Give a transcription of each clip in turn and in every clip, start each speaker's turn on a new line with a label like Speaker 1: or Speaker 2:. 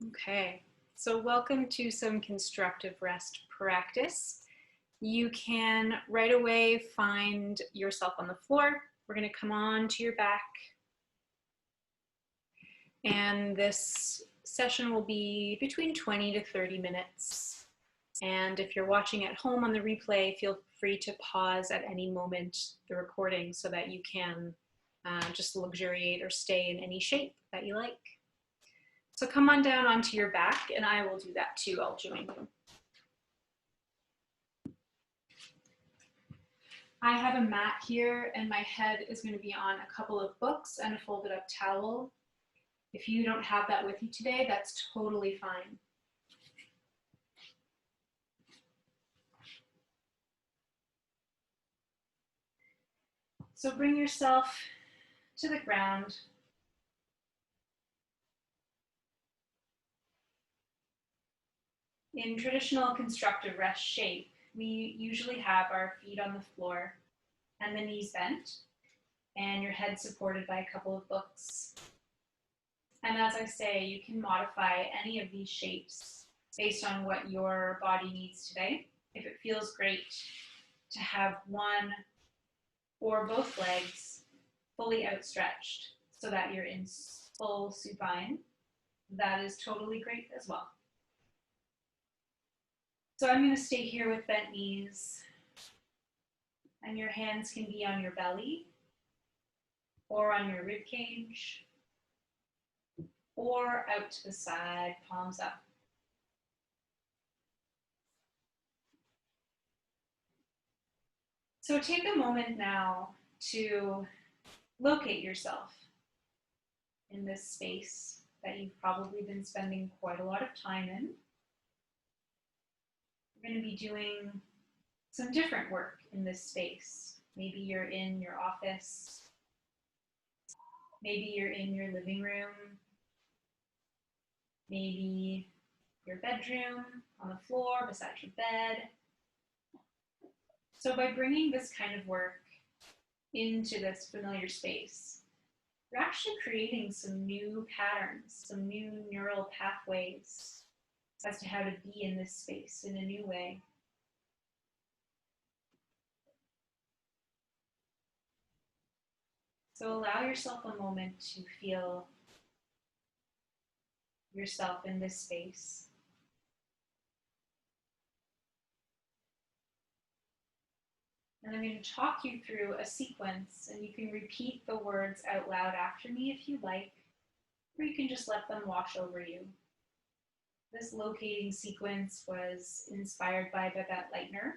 Speaker 1: Okay, so welcome to some constructive rest practice. You can right away find yourself on the floor. We're going to come on to your back. And this session will be between 20 to 30 minutes. And if you're watching at home on the replay, feel free to pause at any moment the recording so that you can just luxuriate or stay in any shape that you like. So come on down onto your back, and I will do that too. I'll join you. I have a mat here, and my head is going to be on a couple of books and a folded up towel. If you don't have that with you today, that's totally fine. So bring yourself to the ground. In traditional constructive rest shape, we usually have our feet on the floor and the knees bent, and your head supported by a couple of books. And as I say, you can modify any of these shapes based on what your body needs today. If it feels great to have one or both legs fully outstretched so that you're in full supine, that is totally great as well. So I'm going to stay here with bent knees, and your hands can be on your belly or on your rib cage or out to the side, palms up. So take a moment now to locate yourself in this space that you've probably been spending quite a lot of time in. We're going to be doing some different work in this space. Maybe you're in your office. Maybe you're in your living room. Maybe your bedroom, on the floor, beside your bed. So by bringing this kind of work into this familiar space, you're actually creating some new patterns, some new neural pathways as to how to be in this space in a new way. So allow yourself a moment to feel yourself in this space. And I'm going to talk you through a sequence, and you can repeat the words out loud after me if you like, or you can just let them wash over you. This locating sequence was inspired by Babette Leitner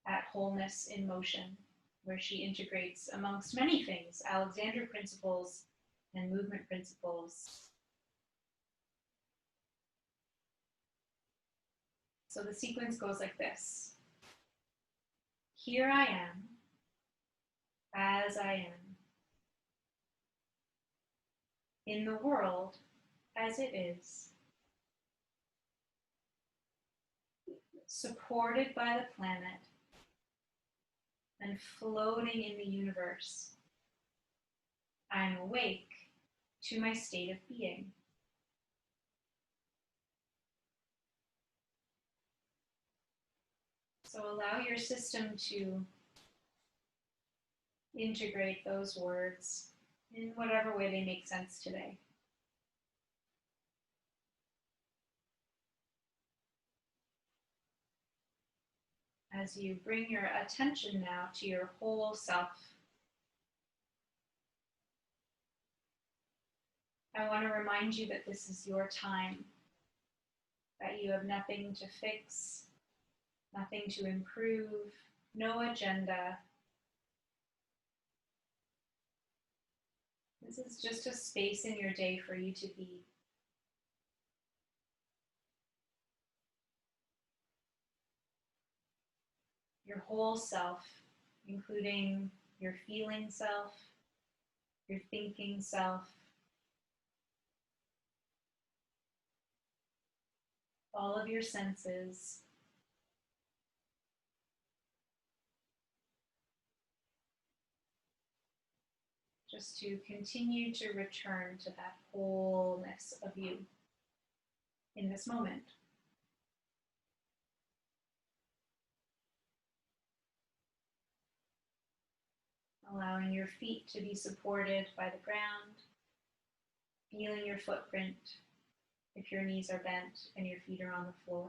Speaker 1: at Wholeness in Motion, where she integrates, amongst many things, Alexander principles and movement principles. So the sequence goes like this. Here I am, as I am, in the world as it is, supported by the planet and floating in the universe. I am awake to my state of being. So allow your system to integrate those words in whatever way they make sense today. As you bring your attention now to your whole self, I want to remind you that this is your time, that you have nothing to fix, nothing to improve, no agenda. This is just a space in your day for you to be. Your whole self, including your feeling self, your thinking self, all of your senses, just to continue to return to that wholeness of you in this moment. Allowing your feet to be supported by the ground, feeling your footprint if your knees are bent and your feet are on the floor.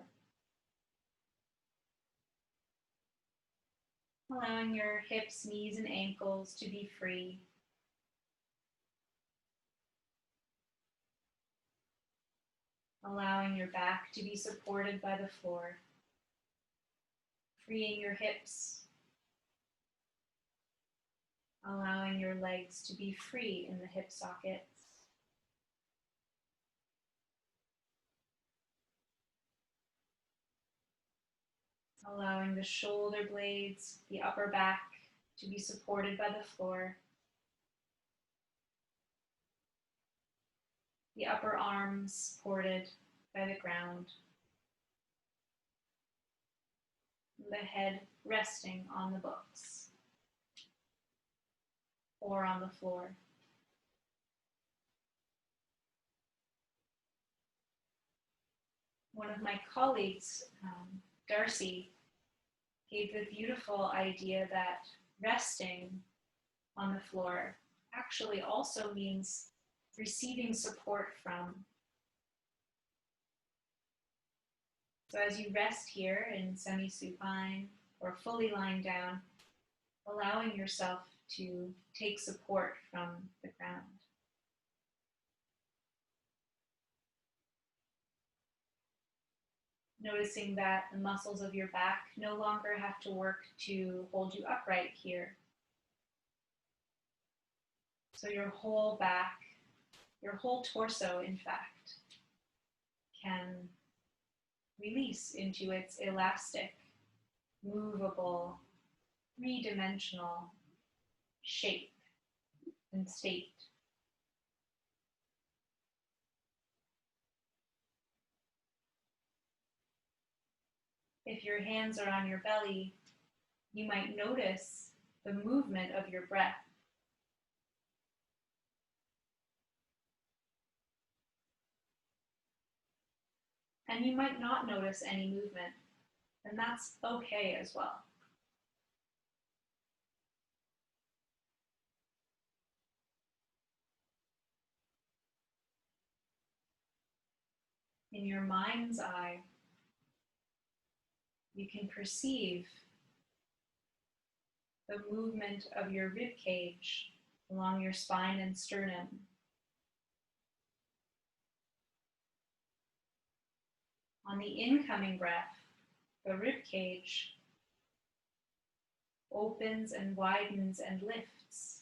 Speaker 1: Allowing your hips, knees, and ankles to be free. Allowing your back to be supported by the floor. Freeing your hips. Allowing your legs to be free in the hip sockets. Allowing the shoulder blades, the upper back to be supported by the floor. The upper arms supported by the ground. The head resting on the books or on the floor. One of my colleagues, Darcy, gave the beautiful idea that resting on the floor actually also means receiving support from. So as you rest here in semi-supine or fully lying down, allowing yourself to take support from the ground. Noticing that the muscles of your back no longer have to work to hold you upright here. So your whole back, your whole torso, in fact, can release into its elastic, movable, three-dimensional shape and state. If your hands are on your belly, you might notice the movement of your breath. And you might not notice any movement, and that's okay as well. In your mind's eye, you can perceive the movement of your rib cage along your spine and sternum. On the incoming breath, the rib cage opens and widens and lifts.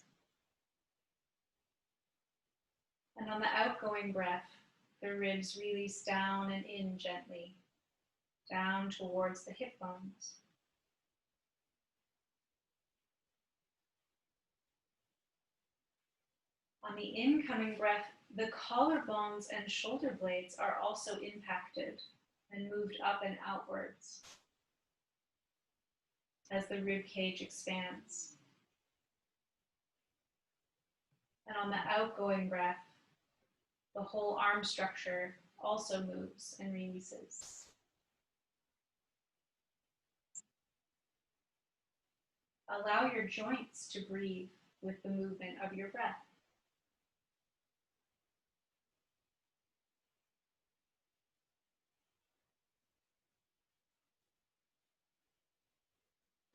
Speaker 1: And on the outgoing breath, the ribs release down and in gently, down towards the hip bones. On the incoming breath, the collarbones and shoulder blades are also impacted and moved up and outwards as the rib cage expands. And on the outgoing breath, the whole arm structure also moves and releases. Allow your joints to breathe with the movement of your breath.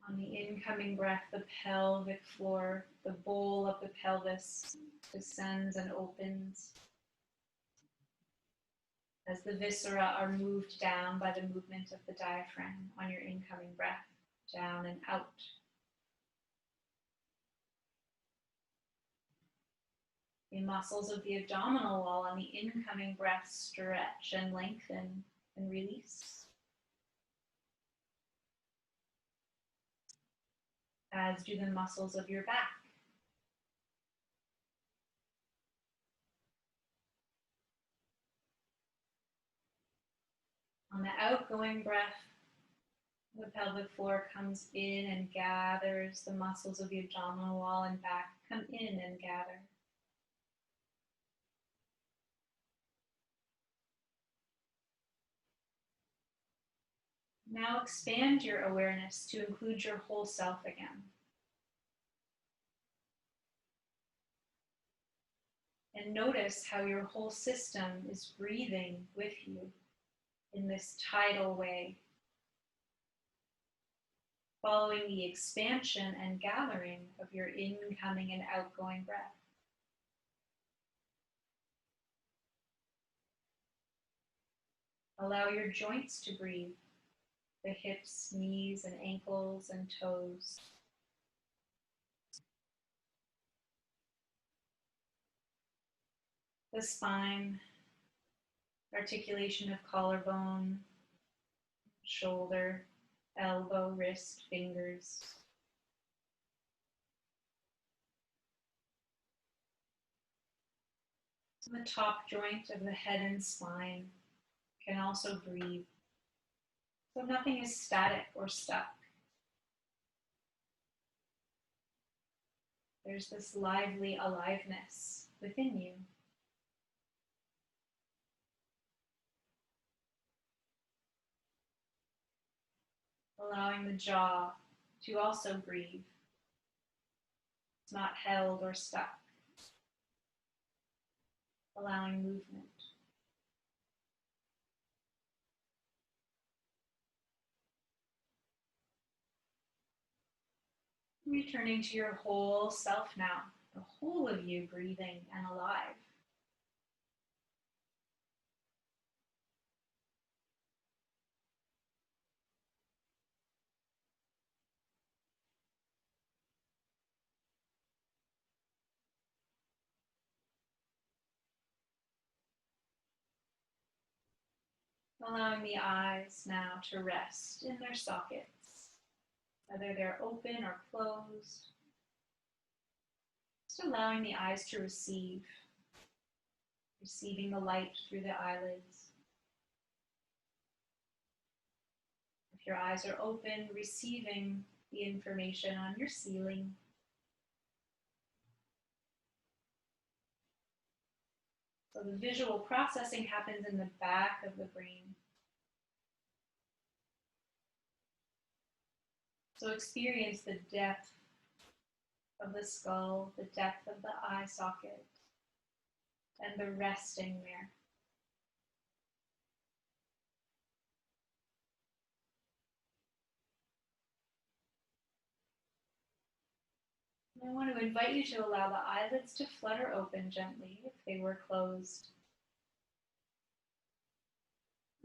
Speaker 1: On the incoming breath, the pelvic floor, the bowl of the pelvis descends and opens as the viscera are moved down by the movement of the diaphragm on your incoming breath, down and out. The muscles of the abdominal wall on the incoming breath stretch and lengthen and release, as do the muscles of your back. On the outgoing breath, the pelvic floor comes in and gathers the muscles of the abdominal wall and back come in and gather. Now expand your awareness to include your whole self again. And notice how your whole system is breathing with you in this tidal way, following the expansion and gathering of your incoming and outgoing breath. Allow your joints to breathe, the hips, knees, and ankles and toes. The spine, articulation of collarbone, shoulder, elbow, wrist, fingers. The top joint of the head and spine can also breathe. So nothing is static or stuck. There's this lively aliveness within you. Allowing the jaw to also breathe. It's not held or stuck. Allowing movement. Returning to your whole self now, the whole of you breathing and alive. Allowing the eyes now to rest in their sockets, whether they're open or closed. Just allowing the eyes to receive, receiving the light through the eyelids. If your eyes are open, receiving the information on your ceiling. So the visual processing happens in the back of the brain. So experience the depth of the skull, the depth of the eye socket, and the resting there. I want to invite you to allow the eyelids to flutter open gently if they were closed.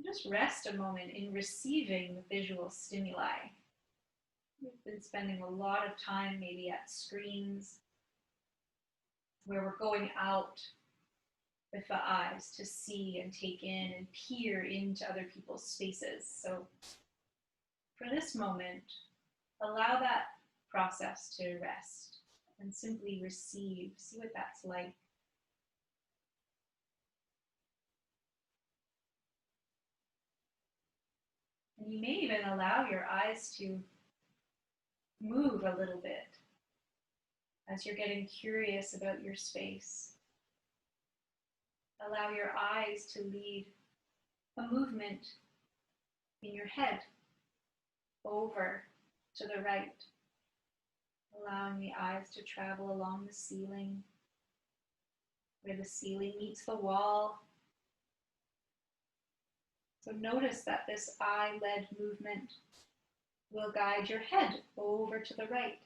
Speaker 1: Just rest a moment in receiving the visual stimuli. We've been spending a lot of time maybe at screens where we're going out with the eyes to see and take in and peer into other people's spaces. So for this moment, allow that process to rest and simply receive. See what that's like. And you may even allow your eyes to move a little bit as you're getting curious about your space. Allow your eyes to lead a movement in your head over to the right, allowing the eyes to travel along the ceiling, where the ceiling meets the wall. So notice that this eye-led movement will guide your head over to the right,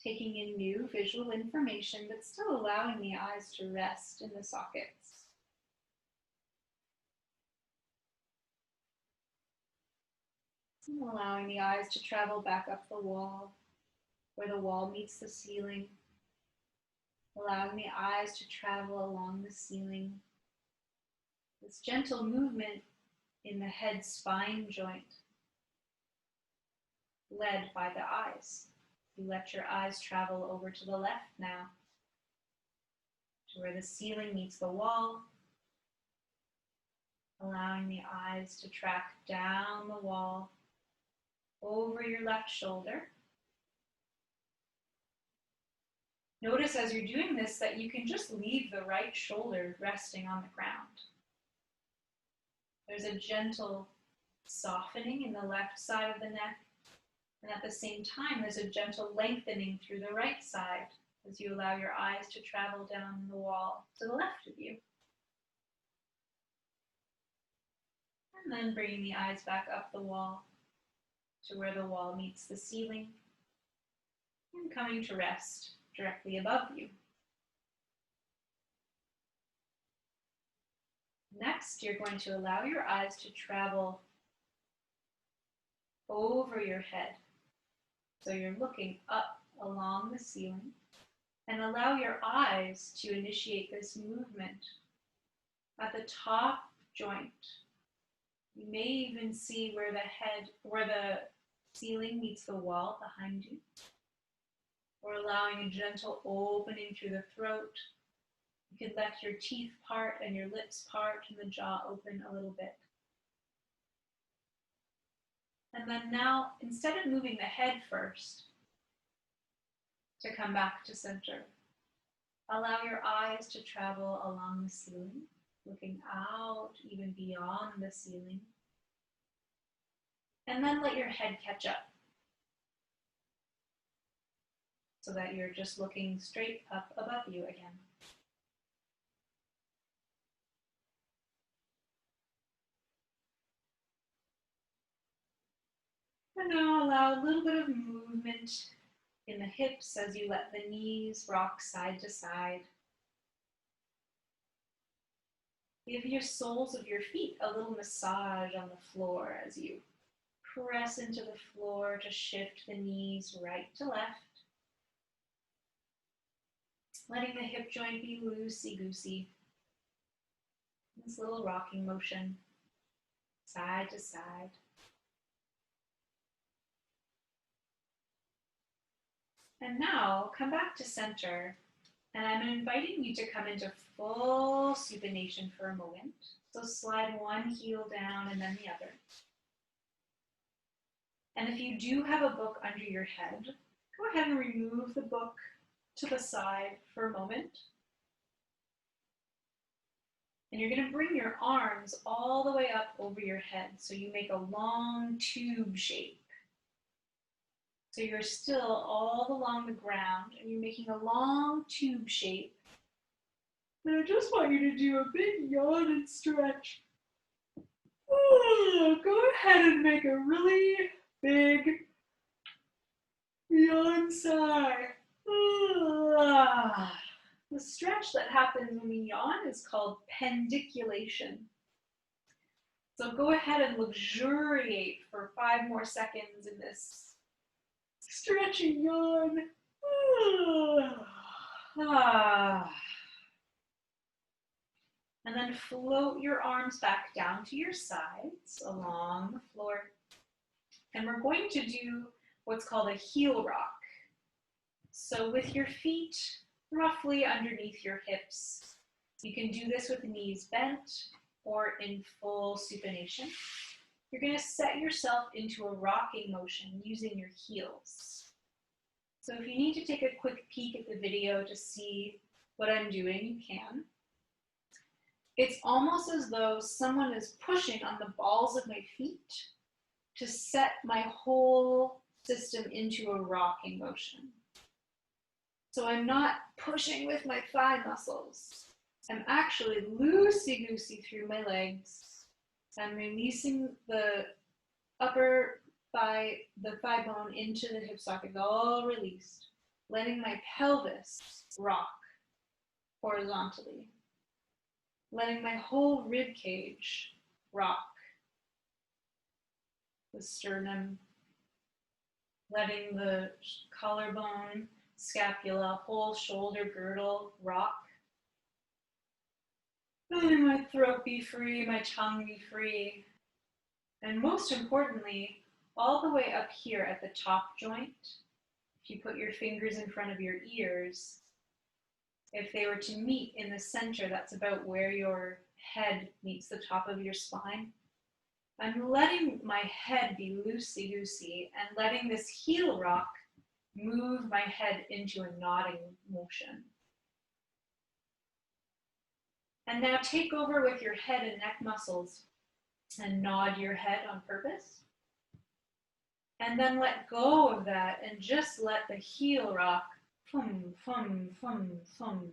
Speaker 1: taking in new visual information, but still allowing the eyes to rest in the sockets. And allowing the eyes to travel back up the wall, where the wall meets the ceiling. Allowing the eyes to travel along the ceiling. This gentle movement in the head spine joint, led by the eyes. You let your eyes travel over to the left now, to where the ceiling meets the wall, allowing the eyes to track down the wall, over your left shoulder, Notice as you're doing this that you can just leave the right shoulder resting on the ground. There's a gentle softening in the left side of the neck, and at the same time, there's a gentle lengthening through the right side as you allow your eyes to travel down the wall to the left of you. And then bringing the eyes back up the wall to where the wall meets the ceiling, and coming to rest directly above you. Next, you're going to allow your eyes to travel over your head. So you're looking up along the ceiling, and allow your eyes to initiate this movement at the top joint. You may even see where the ceiling meets the wall behind you, or allowing a gentle opening through the throat. You could let your teeth part and your lips part and the jaw open a little bit. And then now, instead of moving the head first to come back to center, allow your eyes to travel along the ceiling, looking out even beyond the ceiling. And then let your head catch up so that you're just looking straight up above you again. And now allow a little bit of movement in the hips as you let the knees rock side to side. Give your soles of your feet a little massage on the floor as you press into the floor to shift the knees right to left. Letting the hip joint be loosey-goosey. This little rocking motion, side to side. And now come back to center, and I'm inviting you to come into full supination for a moment. So slide one heel down and then the other. And if you do have a book under your head, go ahead and remove the book to the side for a moment. And you're going to bring your arms all the way up over your head so you make a long tube shape. So you're still all along the ground and you're making a long tube shape. And I just want you to do a big yawn and stretch. Go ahead and make a really big yawn sigh. The stretch that happens when we yawn is called pendiculation. So go ahead and luxuriate for 5 more seconds in this stretchy yawn. And then float your arms back down to your sides along the floor. And we're going to do what's called a heel rock. So with your feet roughly underneath your hips, you can do this with the knees bent or in full supination. You're going to set yourself into a rocking motion using your heels. So if you need to take a quick peek at the video to see what I'm doing, you can. It's almost as though someone is pushing on the balls of my feet to set my whole system into a rocking motion. So I'm not pushing with my thigh muscles. I'm actually loosey-goosey through my legs. I'm releasing the upper thigh, the thigh bone into the hip socket, all released. Letting my pelvis rock horizontally. Letting my whole rib cage rock. The sternum. Letting the collarbone, scapula, whole shoulder girdle rock. Letting my throat be free, my tongue be free. And most importantly, all the way up here at the top joint, if you put your fingers in front of your ears, if they were to meet in the center, that's about where your head meets the top of your spine. I'm letting my head be loosey-goosey and letting this heel rock move my head into a nodding motion. And now take over with your head and neck muscles and nod your head on purpose. And then let go of that and just let the heel rock fum, fum, fum, fum,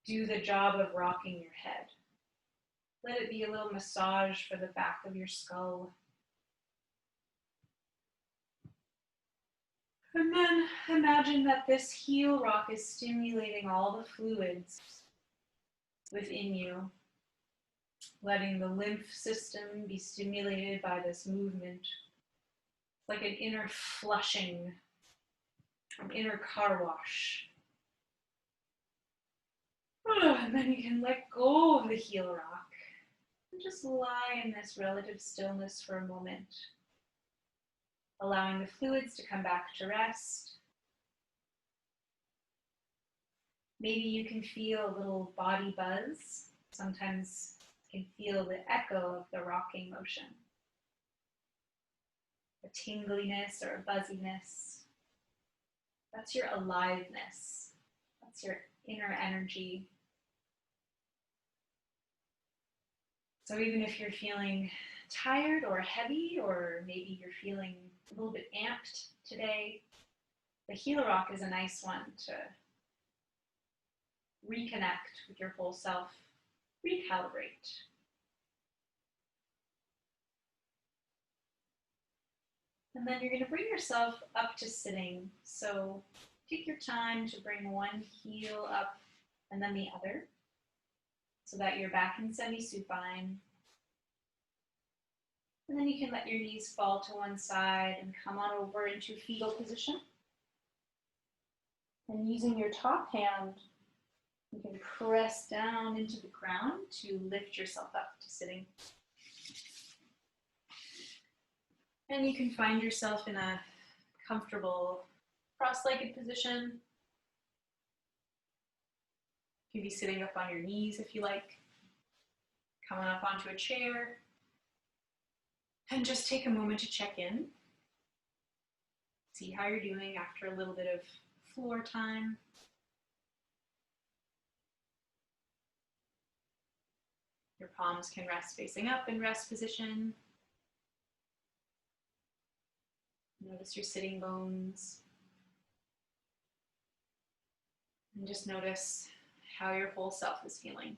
Speaker 1: do the job of rocking your head. Let it be a little massage for the back of your skull. And then imagine that this heel rock is stimulating all the fluids within you, letting the lymph system be stimulated by this movement. It's like an inner flushing, an inner car wash. And then you can let go of the heel rock and just lie in this relative stillness for a moment, allowing the fluids to come back to rest. Maybe you can feel a little body buzz. Sometimes you can feel the echo of the rocking motion. A tingliness or a buzziness. That's your aliveness. That's your inner energy. So even if you're feeling tired or heavy, or maybe you're feeling a little bit amped today, the heel rock is a nice one to reconnect with your whole self, recalibrate. And then you're going to bring yourself up to sitting. So take your time to bring one heel up and then the other, so that you're back in semi-supine. And then you can let your knees fall to one side and come on over into fetal position. And using your top hand, you can press down into the ground to lift yourself up to sitting. And you can find yourself in a comfortable cross-legged position. You can be sitting up on your knees if you like. Come on up onto a chair. And just take a moment to check in. See how you're doing after a little bit of floor time. Your palms can rest facing up in rest position. Notice your sitting bones. And just notice how your whole self is feeling.